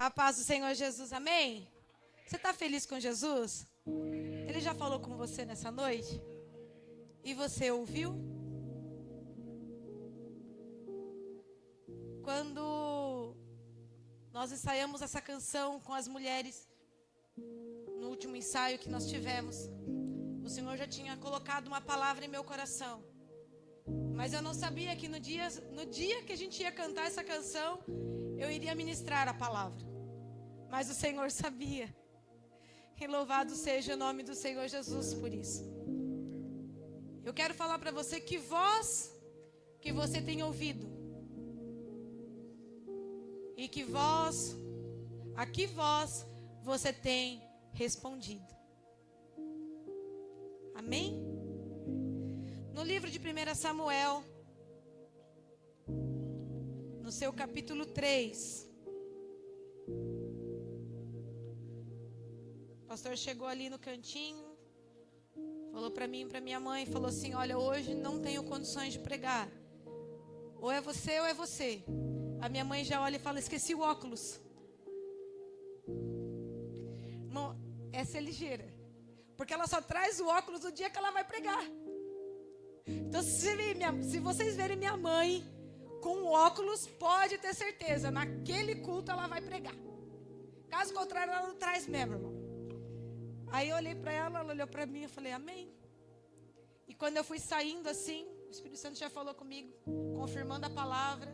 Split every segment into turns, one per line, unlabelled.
A paz do Senhor Jesus, amém? Você está feliz com Jesus? Ele já falou com você nessa noite? E você ouviu? Quando nós ensaiamos essa canção com as mulheres, no último ensaio que nós tivemos, o Senhor já tinha colocado uma palavra em meu coração. Mas eu não sabia que no dia que a gente ia cantar essa canção, eu iria ministrar a palavra. Mas o Senhor sabia. E louvado seja o nome do Senhor Jesus por isso. Eu quero falar para você que voz que você tem ouvido. E que voz, a que voz você tem respondido. Amém? No livro de 1 Samuel, no seu capítulo 3, o pastor chegou ali no cantinho, falou para mim e para minha mãe, falou assim, olha, hoje não tenho condições de pregar, ou é você ou é você. A minha mãe já olha e fala, esqueci o óculos. Irmão, essa é ligeira, porque ela só traz o óculos no dia que ela vai pregar. Então, se vocês verem minha mãe com óculos, pode ter certeza, naquele culto ela vai pregar. Caso contrário, ela não traz mesmo, irmão. Aí eu olhei para ela, ela olhou para mim, eu falei, amém. E quando eu fui saindo assim, o Espírito Santo já falou comigo, confirmando a palavra.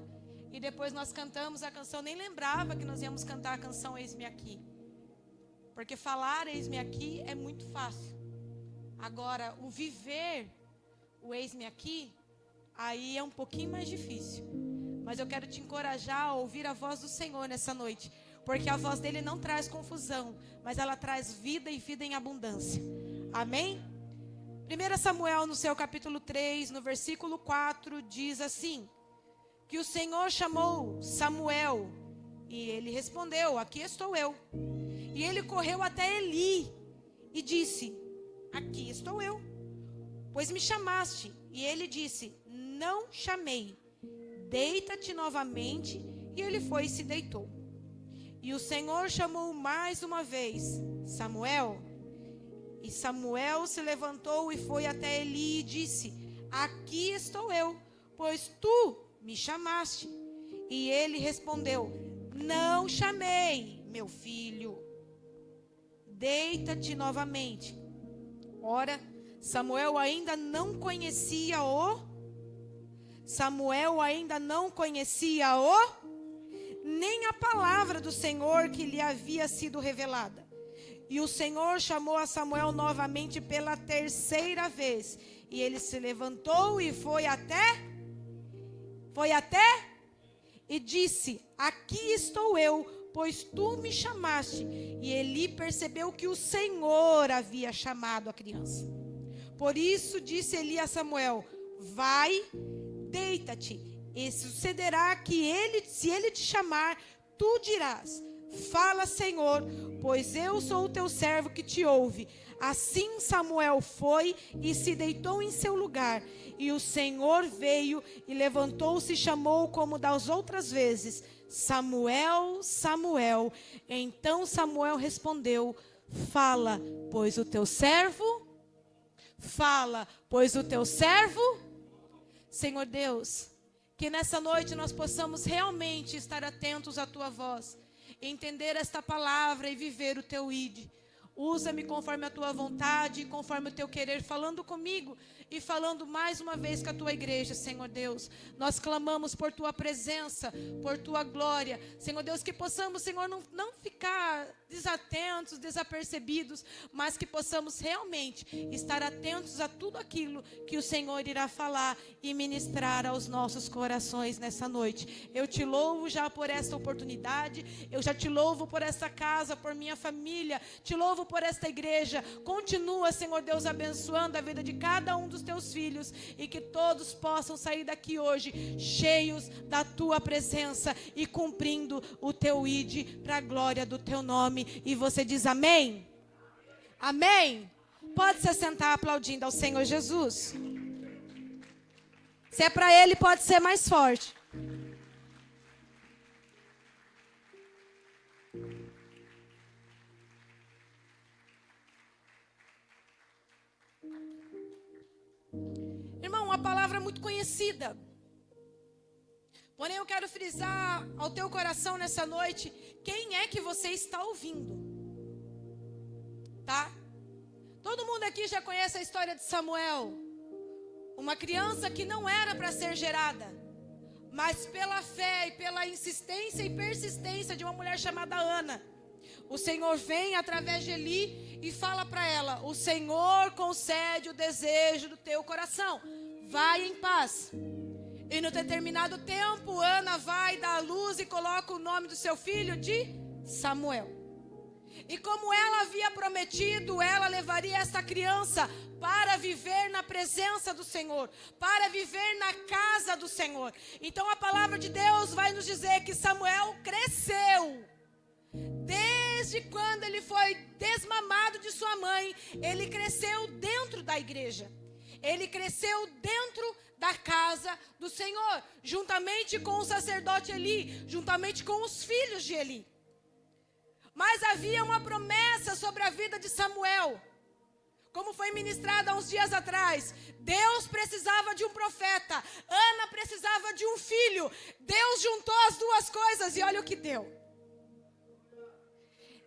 E depois nós cantamos a canção, nem lembrava que nós íamos cantar a canção Eis-me Aqui. Porque falar Eis-me Aqui é muito fácil. Agora, o viver o Eis-me Aqui, aí é um pouquinho mais difícil. Mas eu quero te encorajar a ouvir a voz do Senhor nessa noite. Porque a voz dele não traz confusão, mas ela traz vida e vida em abundância. Amém? 1 Samuel, no seu capítulo 3, no versículo 4, diz assim, que o Senhor chamou Samuel, e ele respondeu, aqui estou eu. E ele correu até Eli, e disse, aqui estou eu, pois me chamaste. E ele disse, não chamei, deita-te novamente. E ele foi e se deitou. E o Senhor chamou mais uma vez, Samuel. E Samuel se levantou e foi até Eli e disse, aqui estou eu, pois tu me chamaste. E ele respondeu, não chamei, meu filho, deita-te novamente. Ora, Samuel ainda não conhecia nem a palavra do Senhor que lhe havia sido revelada. E o Senhor chamou a Samuel novamente pela terceira vez. E ele se levantou e foi até e disse, aqui estou eu, pois tu me chamaste. E Eli percebeu que o Senhor havia chamado a criança. Por isso disse Eli a Samuel, vai, deita-te, e sucederá que se ele te chamar, tu dirás, fala, Senhor, pois eu sou o teu servo que te ouve. Assim Samuel foi e se deitou em seu lugar. E o Senhor veio e levantou-se e chamou como das outras vezes, Samuel, Samuel. Então Samuel respondeu, fala, pois o teu servo... Senhor Deus, que nessa noite nós possamos realmente estar atentos à tua voz, entender esta palavra e viver o teu ID. Usa-me conforme a tua vontade, conforme o teu querer, falando comigo e falando mais uma vez com a tua igreja, Senhor Deus. Nós clamamos por tua presença, por tua glória. Senhor Deus, que possamos, Senhor, não ficar desatentos, desapercebidos, mas que possamos realmente estar atentos a tudo aquilo que o Senhor irá falar e ministrar aos nossos corações nessa noite. Eu te louvo já por esta oportunidade, eu já te louvo por esta casa, por minha família, te louvo por esta igreja. Continua, Senhor Deus, abençoando a vida de cada um dos teus filhos e que todos possam sair daqui hoje cheios da tua presença e cumprindo o teu ID para a glória do teu nome. E você diz amém? Amém? Pode se sentar aplaudindo ao Senhor Jesus. Se é para Ele, pode ser mais forte. palavra muito conhecida. Porém, eu quero frisar ao teu coração nessa noite, quem é que você está ouvindo? Tá? Todo mundo aqui já conhece a história de Samuel. Uma criança que não era para ser gerada, mas pela fé e pela insistência e persistência de uma mulher chamada Ana, o Senhor vem através de Eli e fala para ela: o Senhor concede o desejo do teu coração, vai em paz. E no determinado tempo, Ana vai dar à luz e coloca o nome do seu filho de Samuel. E como ela havia prometido, ela levaria essa criança para viver na presença do Senhor, para viver na casa do Senhor. Então a palavra de Deus vai nos dizer que Samuel cresceu. Desde quando ele foi desmamado de sua mãe, ele cresceu dentro da igreja. Ele cresceu dentro da casa do Senhor, juntamente com o sacerdote Eli, juntamente com os filhos de Eli. Mas havia uma promessa sobre a vida de Samuel. Como foi ministrado há uns dias atrás, Deus precisava de um profeta, Ana precisava de um filho. Deus juntou as duas coisas e olha o que deu.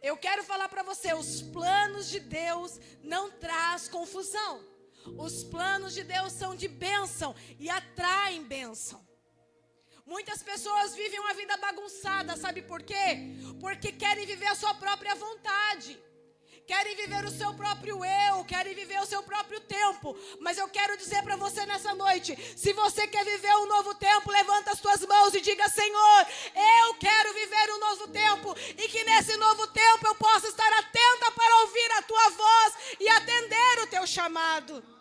Eu quero falar para você, os planos de Deus não traz confusão. Os planos de Deus são de bênção e atraem bênção. Muitas pessoas vivem uma vida bagunçada, sabe por quê? Porque querem viver a sua própria vontade. Querem viver o seu próprio eu, querem viver o seu próprio tempo. Mas eu quero dizer para você nessa noite, se você quer viver um novo tempo, levanta as tuas mãos e diga: Senhor, eu quero viver um novo tempo. E que nesse novo tempo eu possa estar atenta para ouvir a tua voz e atender o teu chamado.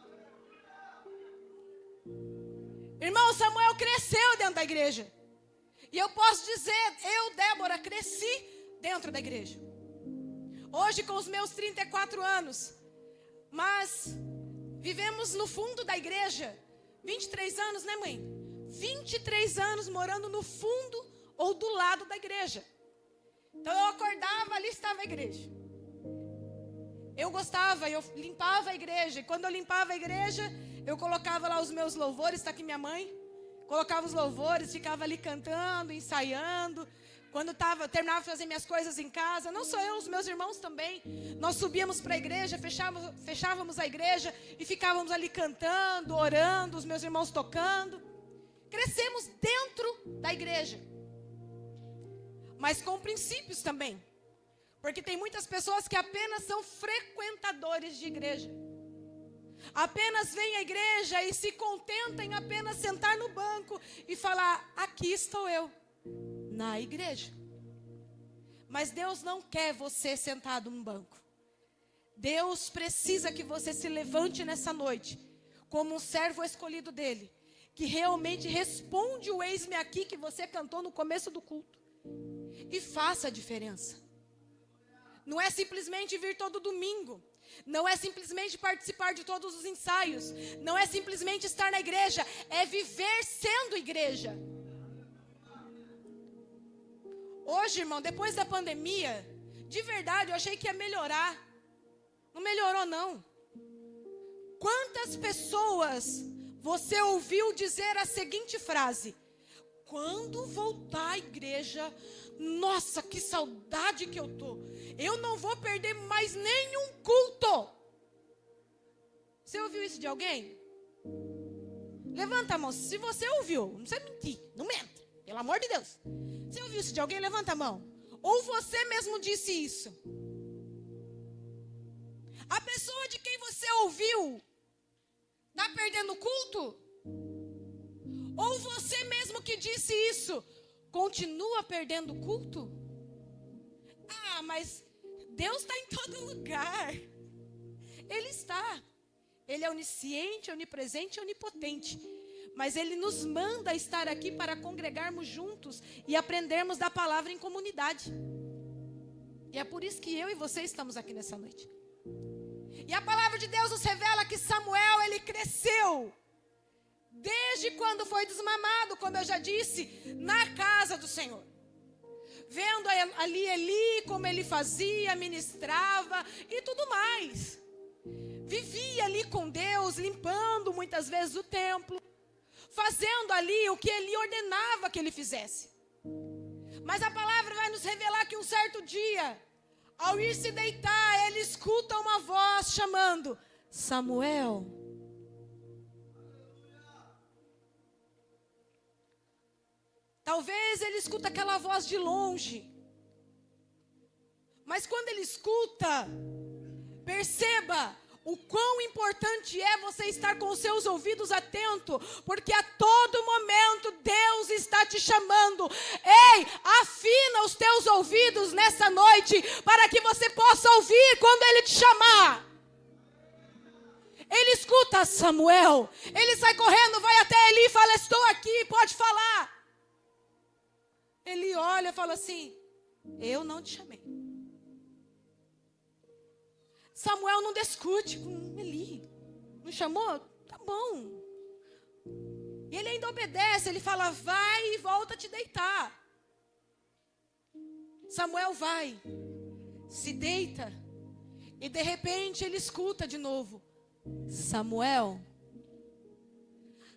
Irmão, Samuel cresceu dentro da igreja. E eu posso dizer, eu, Débora, cresci dentro da igreja. Hoje com os meus 34 anos. Mas vivemos no fundo da igreja. 23 anos, né, mãe? 23 anos morando no fundo ou do lado da igreja. Então eu acordava, ali estava a igreja. Eu gostava, eu limpava a igreja. E quando eu limpava a igreja, eu colocava lá os meus louvores, está aqui minha mãe. Colocava os louvores, ficava ali cantando, ensaiando. Quando terminava de fazer minhas coisas em casa, não só eu, os meus irmãos também. Nós subíamos para a igreja, fechávamos a igreja e ficávamos ali cantando, orando, os meus irmãos tocando. Crescemos dentro da igreja. Mas com princípios também. Porque tem muitas pessoas que apenas são frequentadores de igreja. Apenas vêm à igreja e se contentam em apenas sentar no banco e falar: aqui estou eu, na igreja. Mas Deus não quer você sentado num banco. Deus precisa que você se levante nessa noite como um servo escolhido dele, que realmente responde o eis-me aqui que você cantou no começo do culto e faça a diferença. Não é simplesmente vir todo domingo. Não é simplesmente participar de todos os ensaios. Não é simplesmente estar na igreja. É viver sendo igreja. Hoje, irmão, depois da pandemia, de verdade, eu achei que ia melhorar. Não melhorou, não. Quantas pessoas você ouviu dizer a seguinte frase: quando voltar à igreja, nossa, que saudade que eu tô. Eu não vou perder mais nenhum culto. Você ouviu isso de alguém? Levanta a mão. Se você ouviu, não precisa mentir, não mente, pelo amor de Deus. Você ouviu isso de alguém? Levanta a mão. Ou você mesmo disse isso? A pessoa de quem você ouviu está perdendo o culto? Ou você mesmo que disse isso continua perdendo o culto? Ah, mas Deus está em todo lugar. Ele está. Ele é onisciente, onipresente e onipotente. Mas Ele nos manda estar aqui para congregarmos juntos e aprendermos da palavra em comunidade. E é por isso que eu e você estamos aqui nessa noite. E a palavra de Deus nos revela que Samuel, ele cresceu. Desde quando foi desmamado, como eu já disse, na casa do Senhor. Vendo ali Eli, como ele fazia, ministrava e tudo mais. Vivia ali com Deus, limpando muitas vezes o templo. fazendo ali o que Eli ordenava que ele fizesse. Mas a palavra vai nos revelar que um certo dia, ao ir se deitar, ele escuta uma voz chamando: Samuel. Talvez ele escuta aquela voz de longe. Mas quando ele escuta, perceba o quão importante é você estar com os seus ouvidos atentos, porque a todo momento Deus está te chamando. Ei, afina os teus ouvidos nessa noite, para que você possa ouvir quando Ele te chamar. Ele escuta Samuel, ele sai correndo, vai até Eli e fala: estou aqui, pode falar. Ele olha e fala assim: eu não te chamei. Samuel não discute com Eli. Não chamou? Tá bom. E ele ainda obedece. Ele fala: vai e volta a te deitar. Samuel vai, se deita. E de repente ele escuta de novo: Samuel.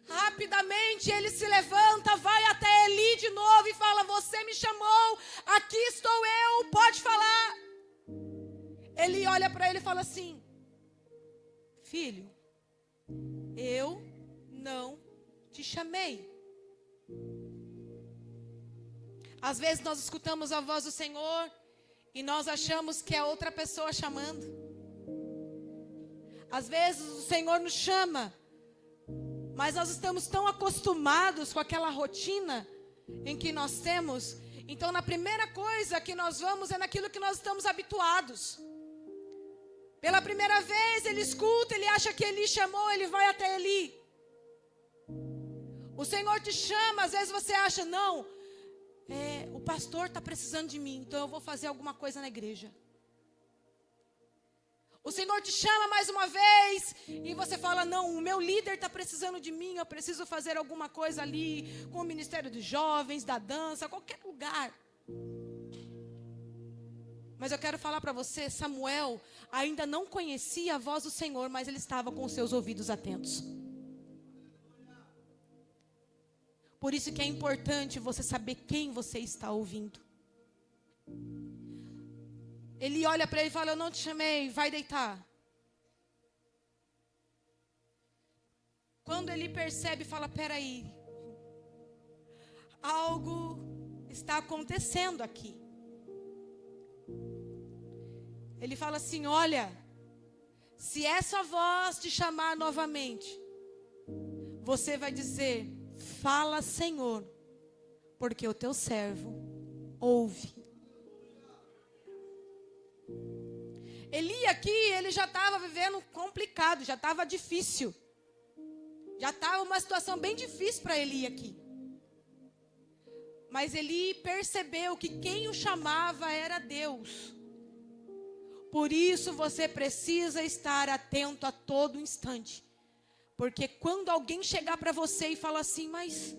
Rapidamente ele se levanta, vai até Eli de novo e fala: você me chamou, aqui estou eu, pode falar. Ele olha para ele e fala assim: filho, eu não te chamei. Às vezes nós escutamos a voz do Senhor e nós achamos que é outra pessoa chamando. Às vezes o Senhor nos chama, mas nós estamos tão acostumados com aquela rotina em que nós temos. Então, na primeira coisa que nós vamos é naquilo que nós estamos habituados. Pela primeira vez, ele escuta, ele acha que Eli chamou, ele vai até Eli. O Senhor te chama, às vezes você acha: não, o pastor está precisando de mim, então eu vou fazer alguma coisa na igreja. O Senhor te chama mais uma vez e você fala: não, o meu líder está precisando de mim, eu preciso fazer alguma coisa ali com o Ministério dos Jovens, da dança, qualquer lugar. Mas eu quero falar para você: Samuel ainda não conhecia a voz do Senhor, mas ele estava com os seus ouvidos atentos. Por isso que é importante você saber quem você está ouvindo. Ele olha para ele e fala: eu não te chamei, vai deitar. Quando ele percebe, fala: peraí, algo está acontecendo aqui. Ele fala assim: olha, se essa voz te chamar novamente, você vai dizer: fala, Senhor, porque o teu servo ouve. Eli aqui, ele já estava vivendo complicado, já estava difícil. Já estava uma situação bem difícil para Eli aqui. Mas Eli percebeu que quem o chamava era Deus. Por isso você precisa estar atento a todo instante. Porque quando alguém chegar para você e falar assim: mas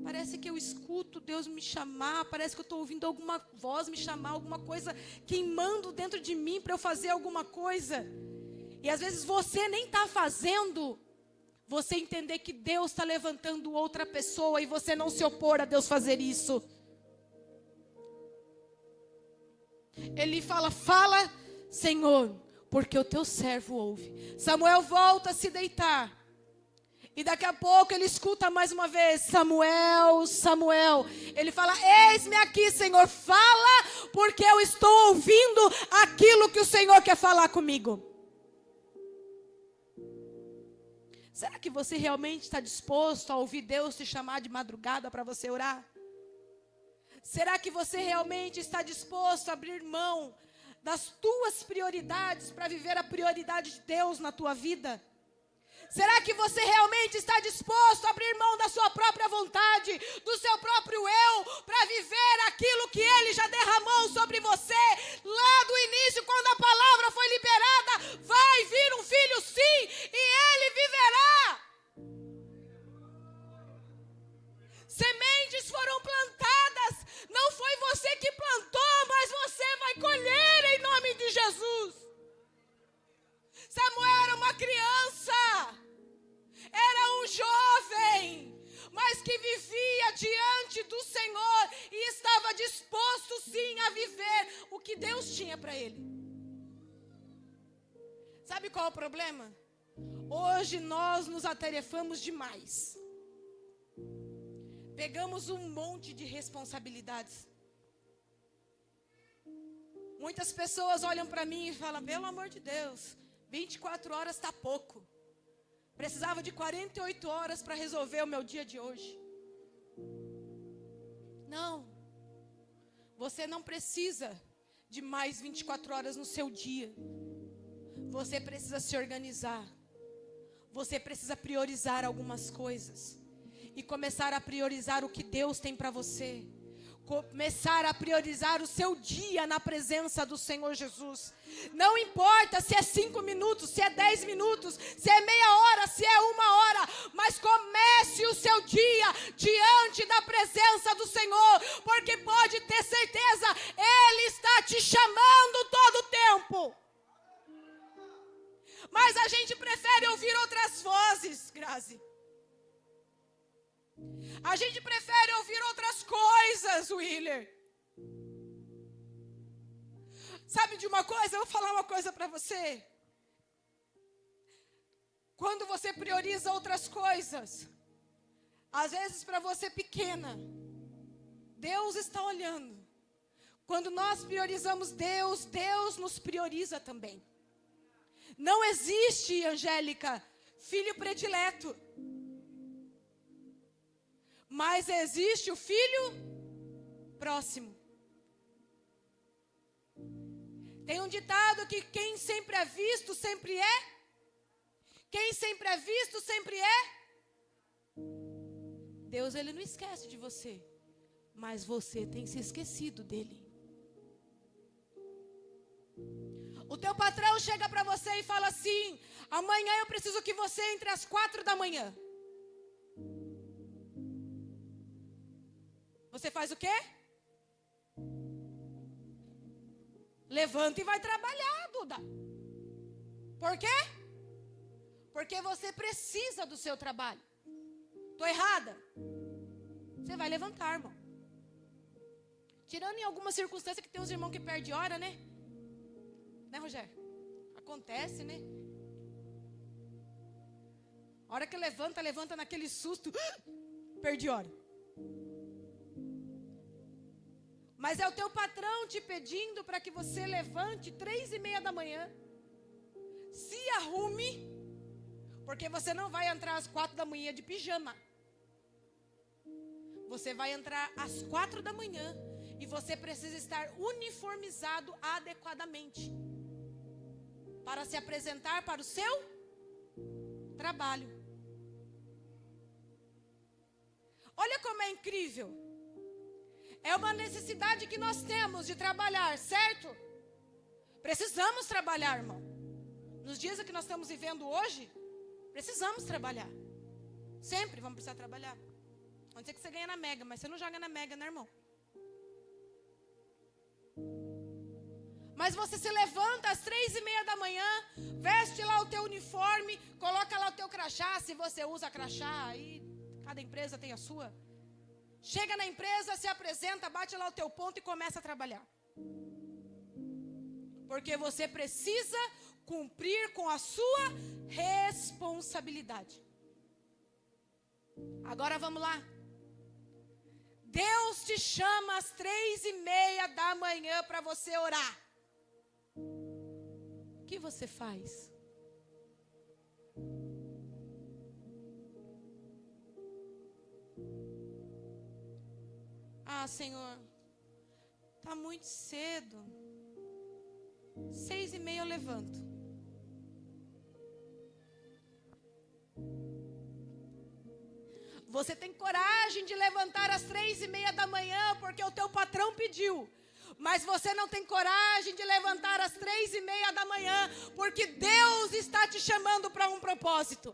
parece que eu escuto Deus me chamar, parece que eu estou ouvindo alguma voz me chamar, alguma coisa queimando dentro de mim para eu fazer alguma coisa. E às vezes você nem está fazendo, você entender que Deus está levantando outra pessoa e você não se opor a Deus fazer isso. Ele fala: fala, Senhor, porque o teu servo ouve. Samuel volta a se deitar. E daqui a pouco ele escuta mais uma vez: Samuel, Samuel. Ele fala: eis-me aqui, Senhor, fala, porque eu estou ouvindo aquilo que o Senhor quer falar comigo. Será que você realmente está disposto a ouvir Deus te chamar de madrugada para você orar? Será que você realmente está disposto a abrir mão das tuas prioridades para viver a prioridade de Deus na tua vida? Será que você realmente está disposto a abrir mão da sua própria vontade, do seu próprio eu, para viver aquilo que Ele já derramou sobre você? Lá do início, quando a palavra foi liberada: vai vir um filho sim, e ele viverá. Sementes foram plantadas, não foi você que plantou, mas você vai colher em nome de Jesus. Samuel era uma criança, era um jovem, sabe qual é o problema? Hoje nós nos atarefamos demais. Pegamos um monte de responsabilidades. Muitas pessoas olham para mim e falam, pelo amor de Deus, 24 horas está pouco. Precisava de 48 horas para resolver o meu dia de hoje. Não. Você não precisa de mais 24 horas no seu dia. Você precisa se organizar. Você precisa priorizar algumas coisas. E começar a priorizar o que Deus tem para você. Começar a priorizar o seu dia na presença do Senhor Jesus. Não importa se é 5 minutos, se é 10 minutos, se é meia hora, se é 1 hora. Mas comece o seu dia diante da presença do Senhor. Porque pode ter certeza, Ele está te chamando todo o tempo. Mas a gente prefere ouvir outras vozes, Grazi. A gente prefere ouvir outras coisas, Willer. Sabe de uma coisa? Eu vou falar uma coisa para você. Quando você prioriza outras coisas, às vezes para você pequena, Deus está olhando. Quando nós priorizamos Deus, Deus nos prioriza também. Não existe, Angélica, filho predileto. Mas existe o filho próximo. Tem um ditado que quem sempre é visto, sempre é. Quem sempre é visto, sempre é. Deus, Ele não esquece de você. Mas você tem se esquecido dEle. O teu patrão chega para você e fala assim, amanhã eu preciso que você entre às 4 da manhã. Você faz o quê? Levanta e vai trabalhar, Duda. Por quê? Porque você precisa do seu trabalho. Estou errada? Você vai levantar, irmão. Tirando em alguma circunstância que tem uns irmãos que perdem hora, né? Né, Rogério? Acontece, né? A hora que levanta naquele susto. Perdi hora. Mas é o teu patrão te pedindo para que você levante 3:30 da manhã. Se arrume. Porque você não vai entrar às 4 da manhã de pijama. Você vai entrar às 4 da manhã. E você precisa estar uniformizado adequadamente. Para se apresentar para o seu trabalho. Olha como é incrível. É uma necessidade que nós temos de trabalhar, certo? Precisamos trabalhar, irmão. Nos dias que nós estamos vivendo hoje, precisamos trabalhar. Sempre vamos precisar trabalhar. A não ser que você ganhe na Mega, mas você não joga na Mega, né, irmão? Mas você se levanta às 3:30 da manhã, veste lá o teu uniforme, coloca lá o teu crachá, se você usa crachá, aí cada empresa tem a sua. Chega na empresa, se apresenta, bate lá o teu ponto e começa a trabalhar. Porque você precisa cumprir com a sua responsabilidade. Agora vamos lá. Deus te chama às 3:30 da manhã para você orar. O que você faz? Ah, Senhor, está muito cedo. 6:30 eu levanto. Você tem coragem de levantar às 3:30 da manhã porque o teu patrão pediu. Mas você não tem coragem de levantar às 3:30 da manhã porque Deus está te chamando para um propósito.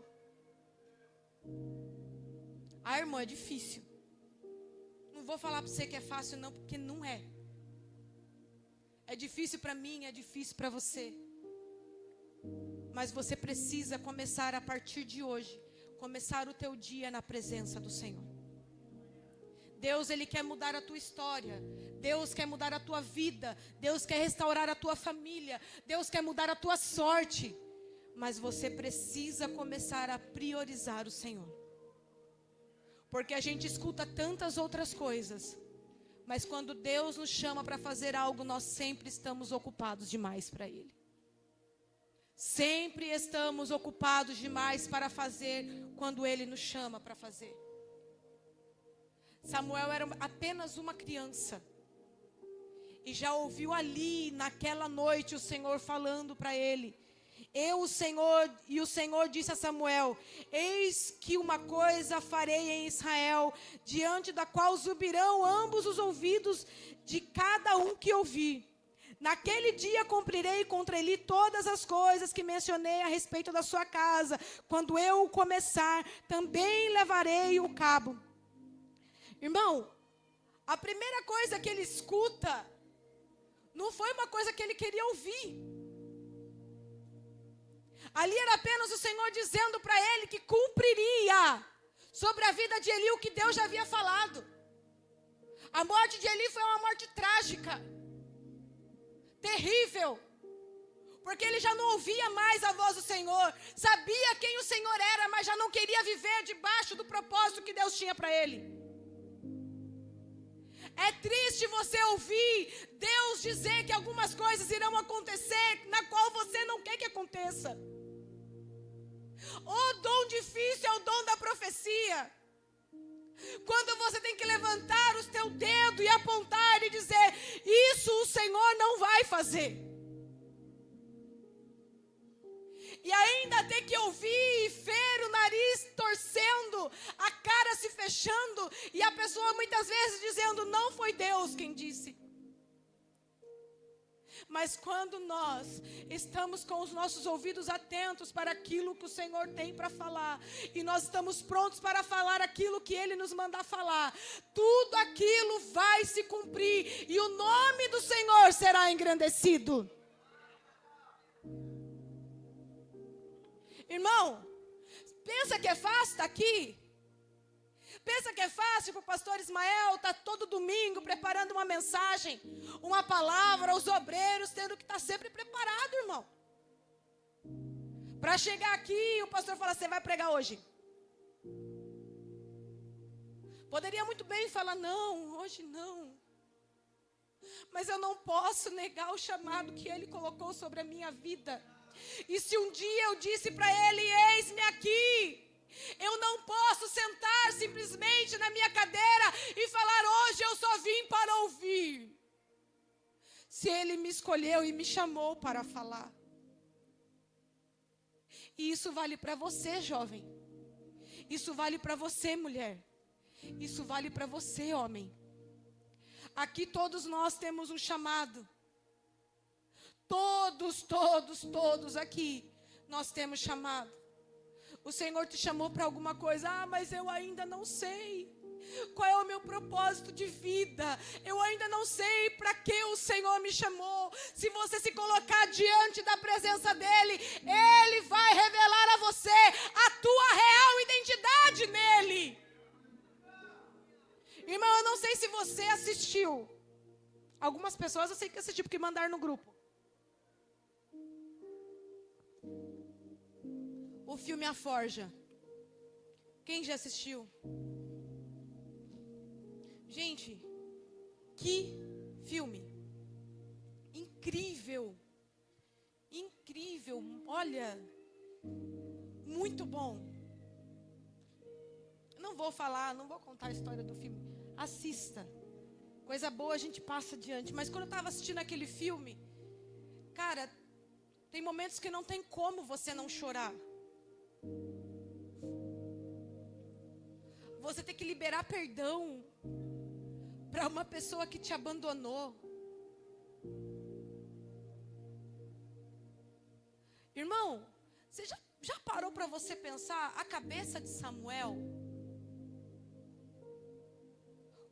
Ah, irmão, é difícil. Não vou falar para você que é fácil não, porque não é. É difícil para mim, é difícil para você. Mas você precisa começar a partir de hoje, começar o teu dia na presença do Senhor. Deus, Ele quer mudar a tua história. Deus quer mudar a tua vida. Deus quer restaurar a tua família. Deus quer mudar a tua sorte. Mas você precisa começar a priorizar o Senhor. Porque a gente escuta tantas outras coisas, mas quando Deus nos chama para fazer algo, nós sempre estamos ocupados demais para Ele. Sempre estamos ocupados demais para fazer quando Ele nos chama para fazer. Samuel era apenas uma criança. E já ouviu ali, naquela noite, o Senhor falando para ele. O Senhor disse a Samuel: eis que uma coisa farei em Israel, diante da qual subirão ambos os ouvidos de cada um que ouvir. Naquele dia cumprirei contra ele todas as coisas que mencionei a respeito da sua casa. Quando eu começar, também levarei o cabo. Irmão, a primeira coisa que ele escuta não foi uma coisa que ele queria ouvir. Ali era apenas o Senhor dizendo para ele que cumpriria sobre a vida de Eli o que Deus já havia falado. A morte de Eli foi uma morte trágica, terrível, porque ele já não ouvia mais a voz do Senhor, sabia quem o Senhor era, mas já não queria viver debaixo do propósito que Deus tinha para ele. É triste você ouvir Deus dizer que algumas coisas irão acontecer, na qual você não quer que aconteça. O dom difícil é o dom da profecia. Quando você tem que levantar o seu dedo e apontar e dizer: isso o Senhor não vai fazer. E ainda ter que ouvir e ver o nariz torcendo, a cara se fechando, e a pessoa muitas vezes dizendo: não foi Deus quem disse. Mas quando nós estamos com os nossos ouvidos atentos para aquilo que o Senhor tem para falar, e nós estamos prontos para falar aquilo que Ele nos mandar falar, tudo aquilo vai se cumprir, e o nome do Senhor será engrandecido. Irmão, pensa que é fácil estar aqui? Pensa que é fácil para o pastor Ismael estar todo domingo preparando uma mensagem, uma palavra, os obreiros tendo que estar sempre preparado, irmão? Para chegar aqui, o pastor fala: você vai pregar hoje? Poderia muito bem falar: não, hoje não. Mas eu não posso negar o chamado que Ele colocou sobre a minha vida. E se um dia eu disse para Ele: eis-me aqui, eu não posso sentar simplesmente na minha cadeira e falar: hoje eu só vim para ouvir. Se Ele me escolheu e me chamou para falar. E isso vale para você, jovem. Isso vale para você, mulher. Isso vale para você, homem. Aqui todos nós temos um chamado. Todos aqui nós temos chamado. O Senhor te chamou para alguma coisa. Ah, mas eu ainda não sei qual é o meu propósito de vida. Eu ainda não sei para que o Senhor me chamou. Se você se colocar diante da presença dEle, Ele vai revelar a você a tua real identidade nele. Irmão, eu não sei se você assistiu. Algumas pessoas eu sei que assistiram porque mandaram no grupo. O filme A Forja. Quem já assistiu? Gente, que filme incrível. Incrível. Olha, muito bom. Não vou contar a história do filme. Assista. Coisa boa a gente passa adiante. Mas quando eu estava assistindo aquele filme, cara, tem momentos que não tem como você não chorar. Você tem que liberar perdão para uma pessoa que te abandonou. Irmão, você já parou para você pensar a cabeça de Samuel?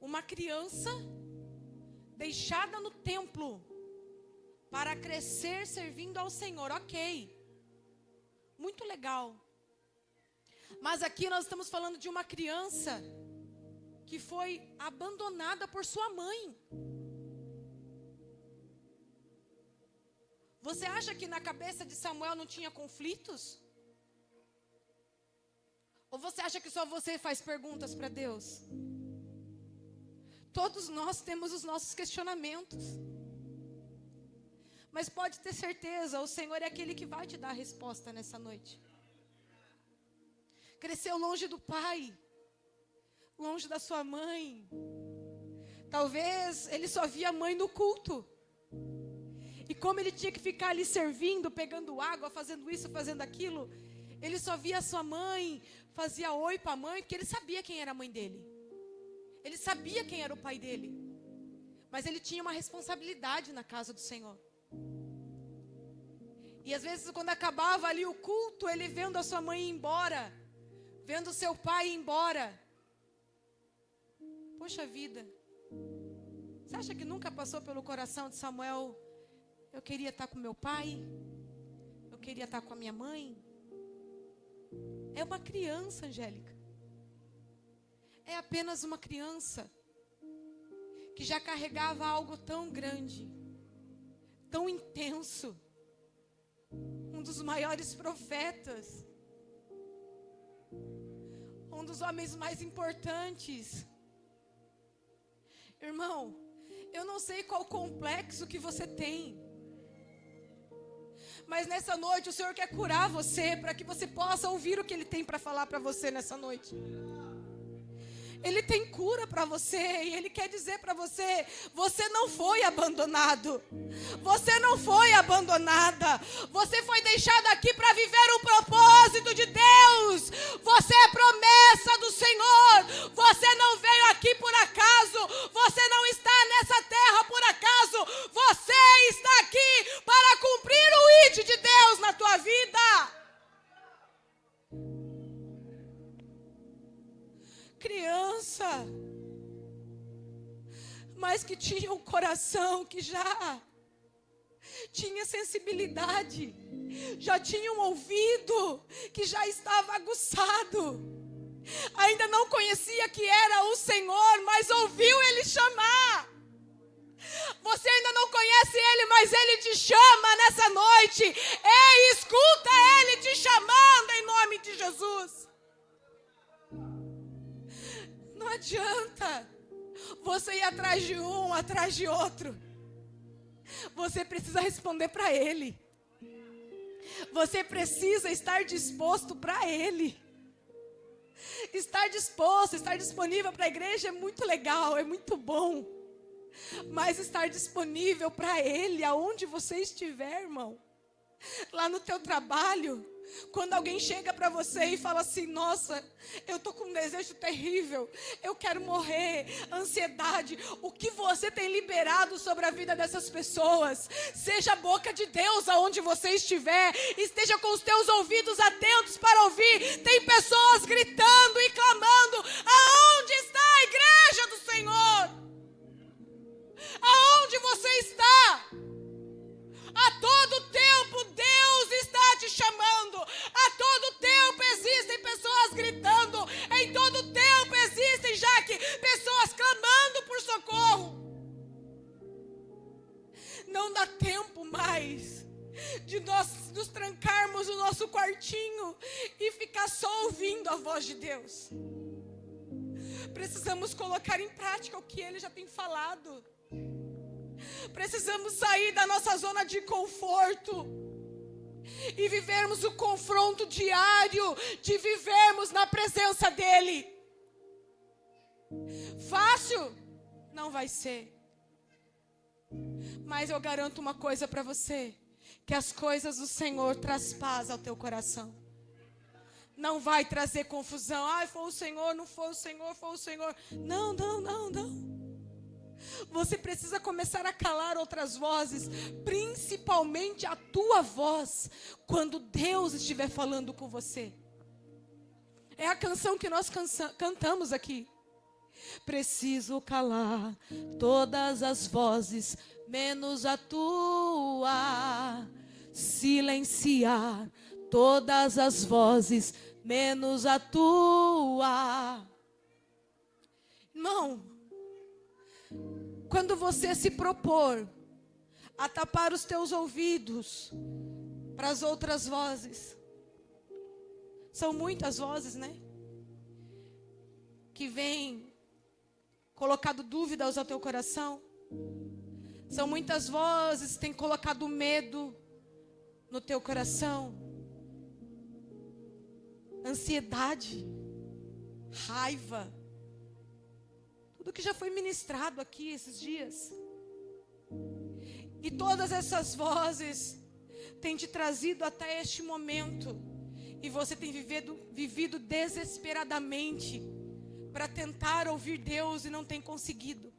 Uma criança deixada no templo para crescer servindo ao Senhor. Ok, muito legal. Mas aqui nós estamos falando de uma criança que foi abandonada por sua mãe. Você acha que na cabeça de Samuel não tinha conflitos? Ou você acha que só você faz perguntas para Deus? Todos nós temos os nossos questionamentos. Mas pode ter certeza, o Senhor é aquele que vai te dar a resposta nessa noite. Cresceu longe do pai, longe da sua mãe. Talvez ele só via a mãe no culto. E como ele tinha que ficar ali servindo, pegando água, fazendo isso, fazendo aquilo, ele só via a sua mãe, fazia oi para a mãe, porque ele sabia quem era a mãe dele. Ele sabia quem era o pai dele. Mas ele tinha uma responsabilidade na casa do Senhor. E às vezes quando acabava ali o culto, ele vendo a sua mãe ir embora, vendo o seu pai ir embora. Poxa vida. Você acha que nunca passou pelo coração de Samuel? Eu queria estar com meu pai. Eu queria estar com a minha mãe. É uma criança, Angélica. É apenas uma criança que já carregava algo tão grande, tão intenso. Um dos maiores profetas. Um dos homens mais importantes. Irmão, eu não sei qual complexo que você tem. Mas nessa noite o Senhor quer curar você, para que você possa ouvir o que Ele tem para falar para você nessa noite. Ele tem cura para você e Ele quer dizer para você: você não foi abandonado, você não foi abandonada, você foi deixado aqui para viver o propósito de Deus. Você é promessa do Senhor, você não veio aqui por acaso, você não está nessa terra por acaso, você está aqui para cumprir o ID de Deus na tua vida. Criança, mas que tinha um coração que já tinha sensibilidade, já tinha um ouvido que já estava aguçado, ainda não conhecia que era o Senhor, mas ouviu Ele chamar. Você ainda não conhece Ele, mas Ele te chama nessa noite. Ei, escuta Ele te chamando em nome de Jesus. Não adianta você ir atrás de um, atrás de outro. Você precisa responder para Ele. Você precisa estar disposto para Ele. Estar disposto, estar disponível para a igreja é muito legal, é muito bom. Mas estar disponível para Ele, aonde você estiver, irmão. Lá no teu trabalho, quando alguém chega para você e fala assim: nossa, eu tô com um desejo terrível, eu quero morrer, ansiedade, o que você tem liberado sobre a vida dessas pessoas? Seja a boca de Deus aonde você estiver, esteja com os teus ouvidos atentos para ouvir. Tem pessoas gritando e clamando: aonde está a igreja do Senhor? Aonde você está? A todo tempo Deus está te chamando. A todo tempo existem pessoas gritando. Em todo tempo existem, Jaque, pessoas clamando por socorro. Não dá tempo mais de nós nos trancarmos no nosso quartinho e ficar só ouvindo a voz de Deus. Precisamos colocar em prática o que Ele já tem falado. Precisamos sair da nossa zona de conforto e vivermos o confronto diário de vivermos na presença dEle. Fácil? Não vai ser. Mas eu garanto uma coisa para você, que as coisas do Senhor traz paz ao teu coração. Não vai trazer confusão. Ai, foi o Senhor, não foi o Senhor, foi o Senhor. Não, não, não, não. Você precisa começar a calar outras vozes, principalmente a tua voz, quando Deus estiver falando com você. É a canção que nós cantamos aqui. Preciso calar todas as vozes, menos a tua. Silenciar todas as vozes, menos a tua. Irmão, quando você se propor a tapar os teus ouvidos para as outras vozes. São muitas vozes, né? Que vêm colocado dúvidas ao teu coração. São muitas vozes que têm colocado medo no teu coração. Ansiedade, raiva. Tudo que já foi ministrado aqui esses dias. E todas essas vozes têm te trazido até este momento. E você tem vivido desesperadamente para tentar ouvir Deus e não tem conseguido.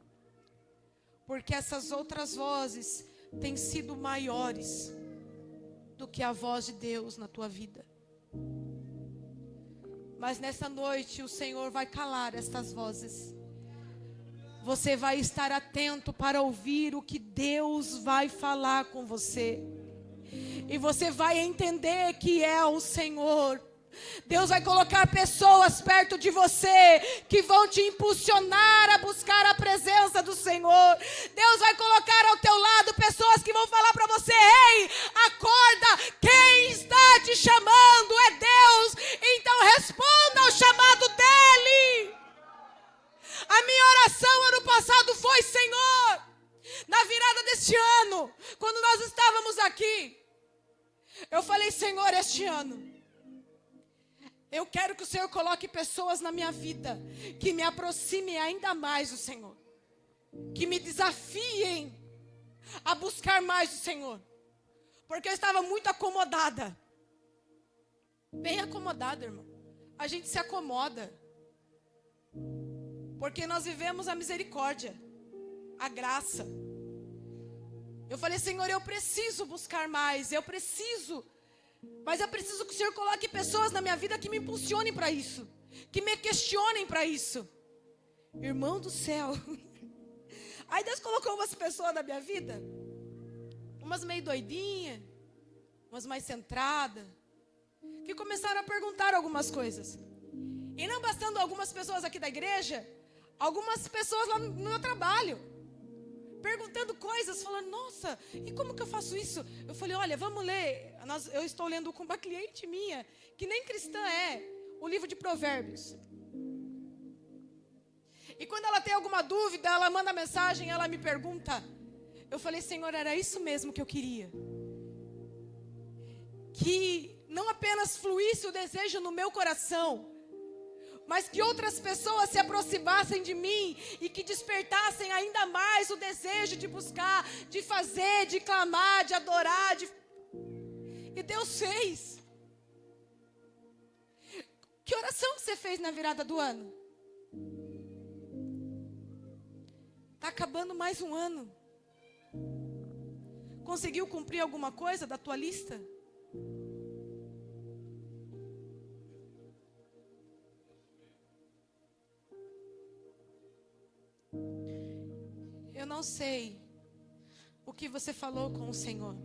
Porque essas outras vozes têm sido maiores do que a voz de Deus na tua vida. Mas nessa noite o Senhor vai calar estas vozes. Você vai estar atento para ouvir o que Deus vai falar com você. E você vai entender que é o Senhor. Deus vai colocar pessoas perto de você que vão te impulsionar a buscar a presença do Senhor. Deus vai colocar ao teu lado pessoas que vão falar para você: ei, acorda, quem está te chamando é Deus, então responda ao chamado dEle. A minha oração ano passado foi: Senhor, na virada deste ano, quando nós estávamos aqui, eu falei: Senhor, este ano eu quero que o Senhor coloque pessoas na minha vida que me aproximem ainda mais do Senhor, que me desafiem a buscar mais do Senhor, porque eu estava muito acomodada, bem acomodada, irmão. A gente se acomoda, porque nós vivemos a misericórdia, a graça. Eu falei: Senhor, eu preciso buscar mais, mas eu preciso que o Senhor coloque pessoas na minha vida que me impulsionem para isso, que me questionem para isso. Irmão do céu. Aí Deus colocou umas pessoas na minha vida, umas meio doidinhas, umas mais centradas, que começaram a perguntar algumas coisas. E não bastando algumas pessoas aqui da igreja, algumas pessoas lá no meu trabalho, perguntando coisas, falando: nossa, e como que eu faço isso? Eu falei: olha, vamos ler. Eu estou lendo com uma cliente minha, que nem cristã é, o livro de Provérbios. E quando ela tem alguma dúvida, ela manda mensagem, ela me pergunta. Eu falei: Senhor, era isso mesmo que eu queria. Que não apenas fluísse o desejo no meu coração, mas que outras pessoas se aproximassem de mim e que despertassem ainda mais o desejo de buscar, de fazer, de clamar, de adorar. E Deus fez. Que oração você fez na virada do ano? Está acabando mais um ano. Conseguiu cumprir alguma coisa da tua lista? Eu não sei o que você falou com o Senhor,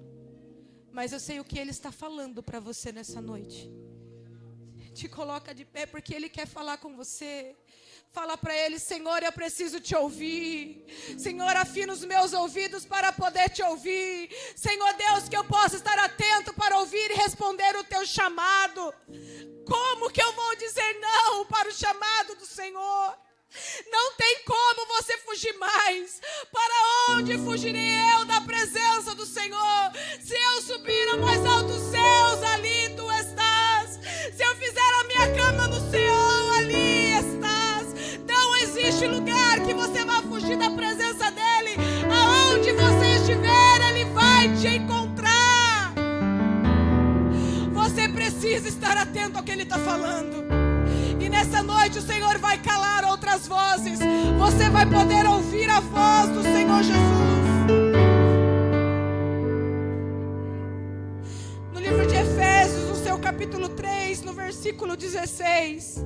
mas eu sei o que Ele está falando para você nessa noite. Te coloca de pé, porque Ele quer falar com você. Fala para Ele: Senhor, eu preciso te ouvir. Senhor, afina os meus ouvidos para poder te ouvir. Senhor Deus, que eu possa estar atento para ouvir e responder o teu chamado. Como que eu vou dizer não para o chamado do Senhor? Não tem como você fugir mais. Para onde fugirei eu da presença do Senhor? Se eu subir ao mais altos céus, ali tu estás. Se eu fizer a minha cama no céu, ali estás. Não existe lugar que você vá fugir da presença dEle. Aonde você estiver, Ele vai te encontrar. Você precisa estar atento ao que Ele está falando. E nessa noite o Senhor vai calar outras vozes. Você vai poder ouvir a voz do Senhor Jesus. No livro de Efésios, no seu capítulo 3, no versículo 16.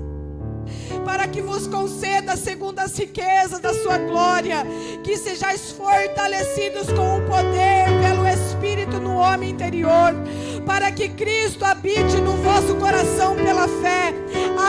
Para que vos conceda, segundo as riquezas da sua glória, que sejais fortalecidos com o poder pelo Espírito no homem interior, para que Cristo habite no vosso coração pela fé,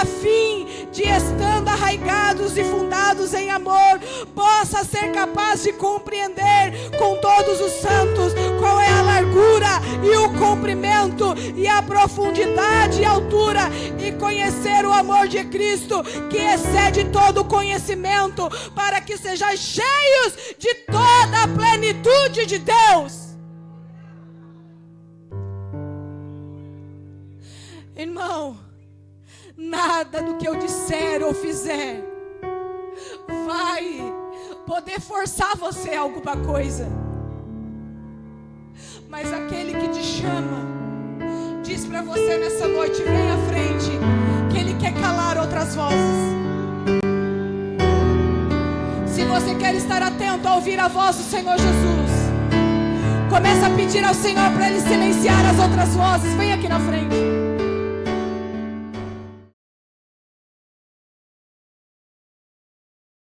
a fim de estando arraigados e fundados em amor, possa ser capaz de compreender com todos os santos qual é a largura e o comprimento e a profundidade e altura, e conhecer o amor de Cristo que excede todo o conhecimento, para que sejais cheios de toda a plenitude de Deus. Irmão, nada do que eu disser ou fizer vai poder forçar você a alguma coisa. Mas aquele que te chama diz para você nessa noite: vem à frente, que Ele quer calar outras vozes. Se você quer estar atento a ouvir a voz do Senhor Jesus, começa a pedir ao Senhor para Ele silenciar as outras vozes. Vem aqui na frente.